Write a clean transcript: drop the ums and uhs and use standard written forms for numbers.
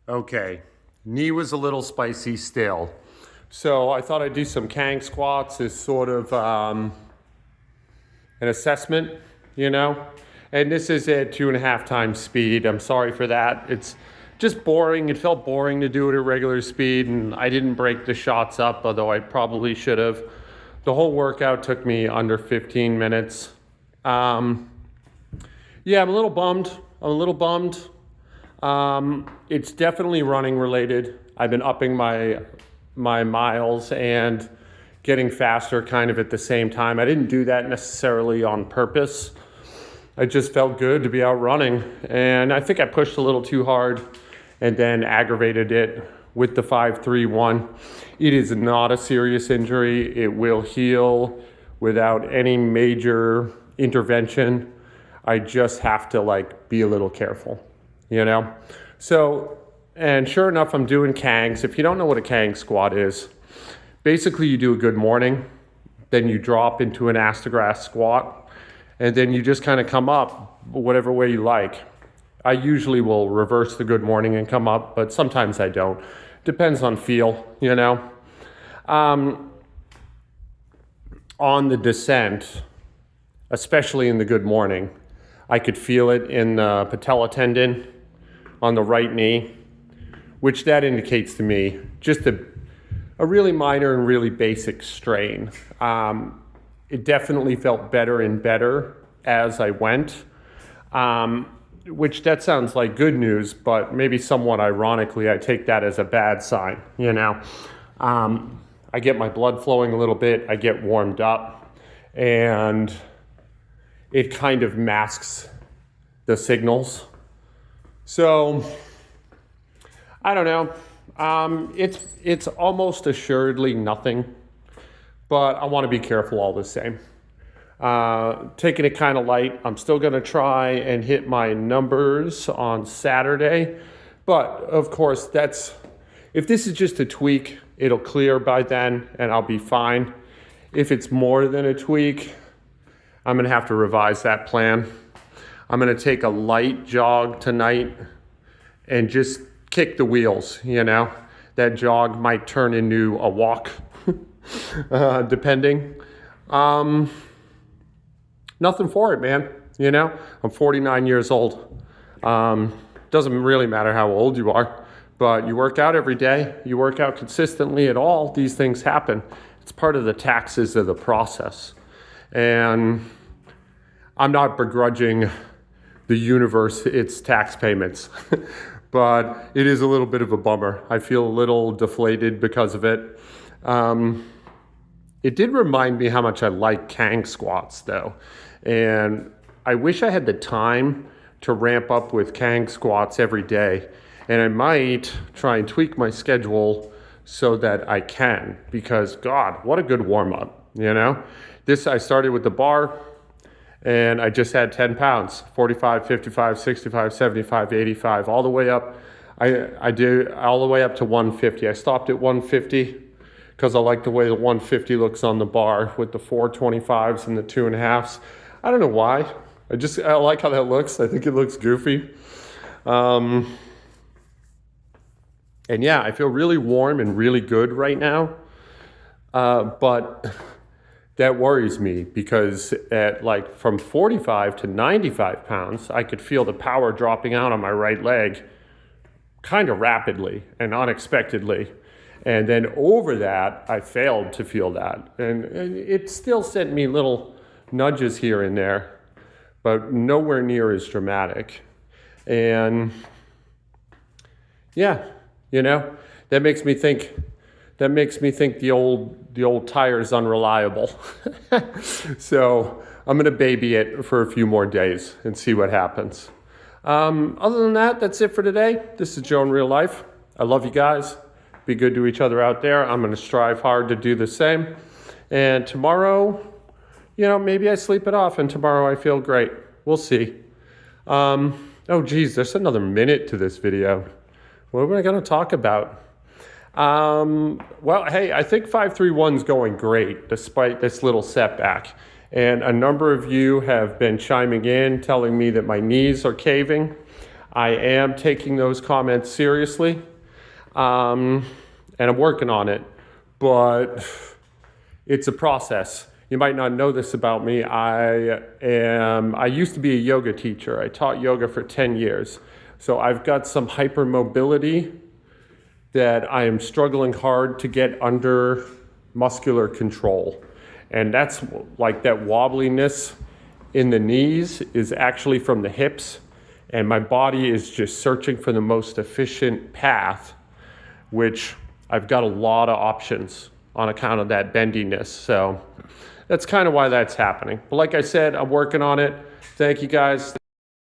Okay, knee was a little spicy still. So I thought I'd do some Kang squats as sort of an assessment, you know? And this is at 2.5 times speed. I'm sorry for that. It's just boring. It felt boring to do it at regular speed, and I didn't break the shots up, although I probably should have. The whole workout took me under 15 minutes. Yeah, I'm a little bummed. It's definitely running related. I've been upping my miles and getting faster kind of at the same time. I didn't do that necessarily on purpose. I just felt good to be out running. And I think I pushed a little too hard and then aggravated it with the 5-3-1. It is not a serious injury. It will heal without any major intervention. I just have to be a little careful, you know? So, and sure enough, I'm doing Kangs. If you don't know what a Kang squat is, basically you do a good morning, then you drop into an ass-to-grass squat, and then you just kind of come up whatever way you like. I usually will reverse the good morning and come up, but sometimes I don't. Depends on feel, you know? On the descent, especially in the good morning, I could feel it in the patella tendon on the right knee, which that indicates to me just a really minor and really basic strain. It definitely felt better and better as I went, which that sounds like good news, but maybe somewhat ironically, I take that as a bad sign, you know. I get my blood flowing a little bit, I get warmed up, and it kind of masks the signals. So, I don't know. It's almost assuredly nothing, but I want to be careful all the same. Taking it kind of light. I'm still going to try and hit my numbers on Saturday, but of course if this is just a tweak, it'll clear by then and I'll be fine. If it's more than a tweak, I'm going to have to revise that plan. I'm going to take a light jog tonight and just kick the wheels, you know. That jog might turn into a walk, depending. Nothing for it, man, you know. I'm 49 years old. Doesn't really matter how old you are, but you work out every day, you work out consistently at all, these things happen. It's part of the taxes of the process. And I'm not begrudging the universe its tax payments, but it is a little bit of a bummer. I feel a little deflated because of it. It did remind me how much I like Kang squats though. And I wish I had the time to ramp up with Kang squats every day. And I might try and tweak my schedule so that I can, because God, what a good warm up, you know? I started with the bar, and I just had 10 pounds, 45, 55, 65, 75, 85, all the way up. I did all the way up to 150. I stopped at 150 because I like the way the 150 looks on the bar with the 425s and the 2.5s. I don't know why. I like how that looks. I think it looks goofy. And yeah, I feel really warm and really good right now. But that worries me because at from 45 to 95 pounds, I could feel the power dropping out on my right leg kind of rapidly and unexpectedly. And then over that, I failed to feel that. And it still sent me little nudges here and there, but nowhere near as dramatic. And yeah, you know, that makes me think the old tire's unreliable. So I'm going to baby it for a few more days and see what happens. Other than that, that's it for today. This is Joe in real life. I love you guys. Be good to each other out there. I'm going to strive hard to do the same. And tomorrow, you know, maybe I sleep it off and tomorrow I feel great. We'll see. Oh geez, there's another minute to this video. What am I going to talk about? Well, hey, I think 5-3-1's going great despite this little setback. And a number of you have been chiming in, telling me that my knees are caving. I am taking those comments seriously, and I'm working on it, but it's a process. You might not know this about me. I used to be a yoga teacher. I taught yoga for 10 years. So I've got some hypermobility that I am struggling hard to get under muscular control. And that's like that wobbliness in the knees is actually from the hips. And my body is just searching for the most efficient path, which I've got a lot of options on account of that bendiness. So that's kind of why that's happening. But like I said, I'm working on it. Thank you guys.